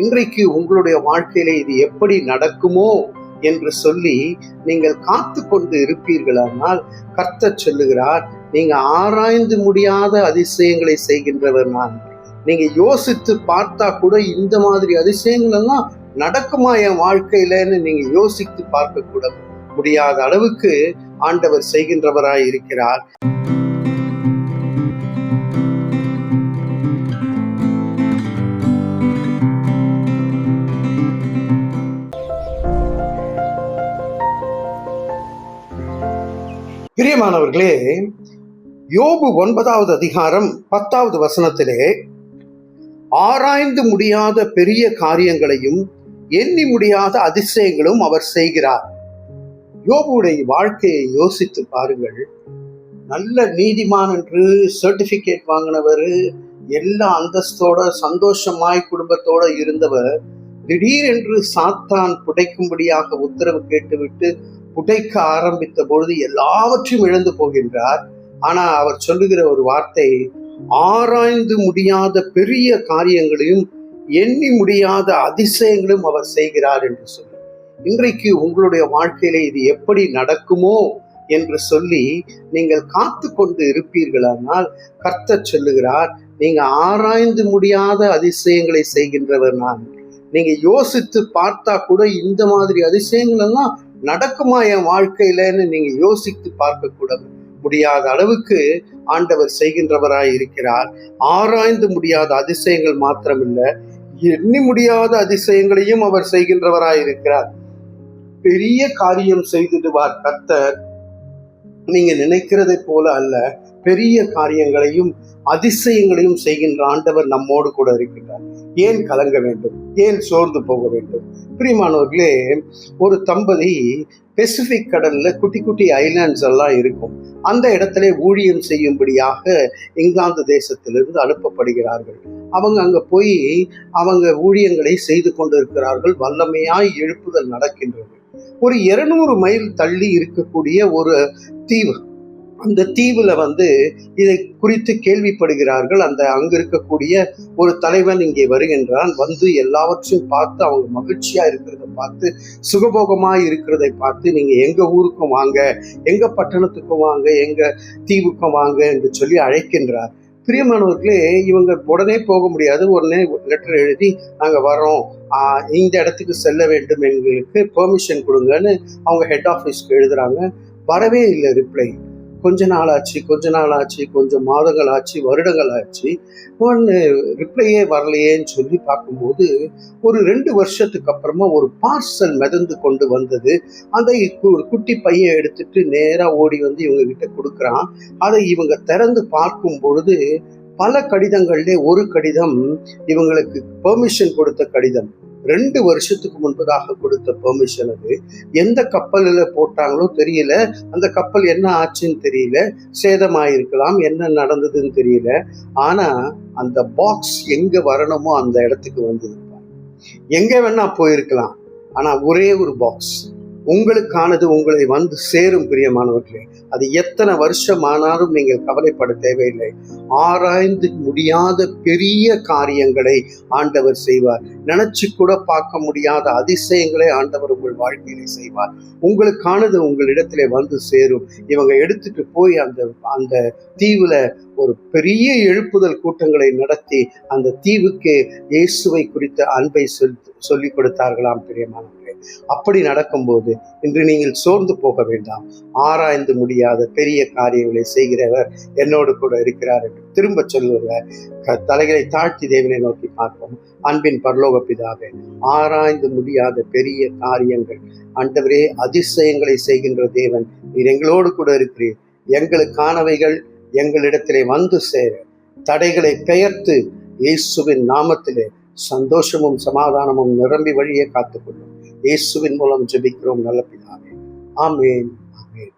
இன்றைக்கு உங்களுடைய வாழ்க்கையில இது எப்படி நடக்குமோ என்று சொல்லி நீங்கள் காத்து கொண்டு இருப்பீர்களானால் கர்த்தர் சொல்லுகிறார், நீங்க ஆராய்ந்து முடியாத அதிசயங்களை செய்கின்றவர் நான். நீங்க யோசித்து பார்த்தா கூட இந்த மாதிரி அதிசயங்கள் எல்லாம் நடக்குமா என் வாழ்க்கையிலன்னு நீங்க யோசித்து பார்க்க கூட முடியாத அளவுக்கு ஆண்டவர் செய்கின்றவராய் இருக்கிறார். பிரியமானவர்களே, யோபு 9வது அதிகாரம் 10வது வசனத்திலே ஆராய்ந்து முடியாத பெரிய காரியங்களையும் எண்ணி முடியாத அதிசயங்களும் அவர் செய்கிறார். யோபுடைய வாழ்க்கையை யோசித்து பாருங்கள். நல்ல நீதிமான் என்று சர்டிபிகேட் வாங்கினவர், எல்லா அந்தஸ்தோட சந்தோஷமாய் குடும்பத்தோட இருந்தவர், திடீரென்று சாத்தான் புடைக்கும்படியாக உத்தரவு கேட்டுவிட்டு புடைக்க ஆரம்பித்த பொழுது எல்லாவற்றையும் இழந்து போகின்றார். ஆனா அவர் சொல்லுகிற ஒரு வார்த்தை, ஆராய்ந்து முடியாத பெரிய காரியங்களையும் எண்ணி முடியாத அதிசயங்களும் அவர் செய்கிறார் என்று சொல்லி. இன்றைக்கு உங்களுடைய வாழ்க்கையில இது எப்படி நடக்குமோ என்று சொல்லி நீங்கள் காத்து கொண்டு இருப்பீர்களானால் கர்த்தர் சொல்லுகிறார், நீங்க ஆராய்ந்து முடியாத அதிசயங்களை செய்கின்றவர் நான். நீங்க யோசித்து பார்த்தா கூட இந்த மாதிரி அதிசயங்கள் எல்லாம் நடக்குமா என் வாழ்க்கையிலன்னு நீங்க யோசித்து பார்க்க கூட முடியாத அளவுக்கு ஆண்டவர் செய்கின்றவராய் இருக்கிறார். ஆராய்ந்து முடியாத அதிசயங்கள் மாத்திரமில்ல, எண்ணி முடியாத அதிசயங்களையும் அவர் செய்கின்றவராய் இருக்கிறார். பெரிய காரியம் செய்திடுவார் கர்த்தர். நீங்க நினைக்கிறதை போல அல்ல, பெரிய காரியங்களையும் அதிசயங்களையும் செய்கின்ற ஆண்டவர் நம்மோடு கூட இருக்கின்றார். ஏன் கலங்க வேண்டும்? ஏன் சோர்ந்து போக வேண்டும்? பிரியமானவர்களே, ஒரு தம்பதி பெசிபிக் கடல்ல குட்டி குட்டி ஐலாண்ட்ஸ் எல்லாம் இருக்கும். அந்த இடத்துல ஊழியம் செய்யும்படியாக இங்கிலாந்து தேசத்திலிருந்து அனுப்பப்படுகிறார்கள். அவங்க அங்க போய் அவங்க ஊழியங்களை செய்து கொண்டிருக்கிறார்கள். வல்லமையாய் எழுப்புதல் நடக்கின்றது. ஒரு 200 மைல் தள்ளி இருக்கக்கூடிய ஒரு தீவு, அந்த தீவுல இதை குறித்து கேள்விப்படுகிறார்கள். அங்க இருக்கக்கூடிய ஒரு தலைவன் இங்கே வருகின்றான். எல்லாவற்றையும் பார்த்து அவங்க மகிழ்ச்சியா இருக்கிறத பார்த்து, சுகபோகமா இருக்கிறதை பார்த்து, நீங்க எங்க ஊருக்கும் வாங்க, எங்க பட்டணத்துக்கும் வாங்க, எங்க தீவுக்கும் வாங்க என்று சொல்லி அழைக்கின்றார். பிரியமானவர்களே, இவங்க உடனே போக முடியாது. உடனே லெட்டர் எழுதி நாங்க வரோம், இந்த இடத்துக்கு செல்ல வேண்டும், எங்களுக்கு பெர்மிஷன் கொடுங்கன்னு அவங்க ஹெட் ஆஃபீஸ்க்கு எழுதுறாங்க. வரவே இல்லை ரிப்ளை. கொஞ்ச நாள் ஆச்சு, கொஞ்சம் மாதங்கள் ஆச்சு, வருடங்கள் ஆச்சு, ரிப்ளையே வரலையேன்னு சொல்லி பார்க்கும்போது ஒரு 2 வருஷத்துக்கு அப்புறமா ஒரு பார்சல் மிதந்து கொண்டு வந்தது. அதை ஒரு குட்டி பையன் எடுத்துட்டு நேரா ஓடி இவங்க கிட்ட கொடுக்குறான். அதை இவங்க திறந்து பார்க்கும் பொழுது பல கடிதங்கள்ல ஒரு கடிதம் இவங்களுக்கு பெர்மிஷன் கொடுத்த கடிதம். 2 வருஷத்துக்கு முன்பதாக கொடுத்த பெர்மிஷன். அது எந்த கப்பலில் போட்டாங்களோ தெரியல, அந்த கப்பல் என்ன ஆச்சுன்னு தெரியல, சேதமாயிருக்கலாம், என்ன நடந்ததுன்னு தெரியல. ஆனா அந்த பாக்ஸ் எங்க வரணுமோ அந்த இடத்துக்கு வந்திருப்பாங்க. எங்க வேணா போயிருக்கலாம், ஆனா ஒரே ஒரு பாக்ஸ் உங்களுக்கானது உங்களை சேரும். பிரியமானவர்களே, அது எத்தனை வருஷம் ஆனாலும் நீங்கள் கவலைப்பட தேவையில்லை. ஆராய்ந்து முடியாத பெரிய காரியங்களை ஆண்டவர் செய்வார். நினைச்சு கூட பார்க்க முடியாத அதிசயங்களை ஆண்டவர் உங்கள் வாழ்க்கையிலே செய்வார். உங்களுக்கானது உங்களிடத்திலே சேரும். இவங்க எடுத்துட்டு போய் அந்த தீவுல ஒரு பெரிய எழுப்புதல் கூட்டங்களை நடத்தி அந்த தீவுக்கு இயேசுவை குறித்த அன்பை சொல்லி கொடுத்தார்களாம். பிரியமானவர்களே, அப்படி நடக்கும்போது இன்று நீங்கள் சோர்ந்து போக வேண்டாம். ஆராய்ந்து முடியாத பெரிய காரியங்களை செய்கிறவர் என்னோடு கூட இருக்கிறார் என்று திரும்ப சொல்லுவார். தலைகளை தாழ்த்தி தேவனை நோக்கி பார்ப்போம். அன்பின் பரலோக பிதாவே, ஆராய்ந்து முடியாத பெரிய காரியங்கள் ஆண்டவரே, அதிசயங்களை செய்கின்ற தேவன் நீர் எங்களோடு கூட இருக்கிறீர். எங்களுக்கானவைகள் எங்களிடத்திலே சேர தடைகளை பெயர்த்து இயேசுவின் நாமத்திலே சந்தோஷமும் சமாதானமும் நிரம்பி வழியே காத்துக்கொள்ளும். இயேசுவின் மூலம் ஜெபிக்கிறோம் நல்ல பிதாவே. ஆமென், ஆமென்.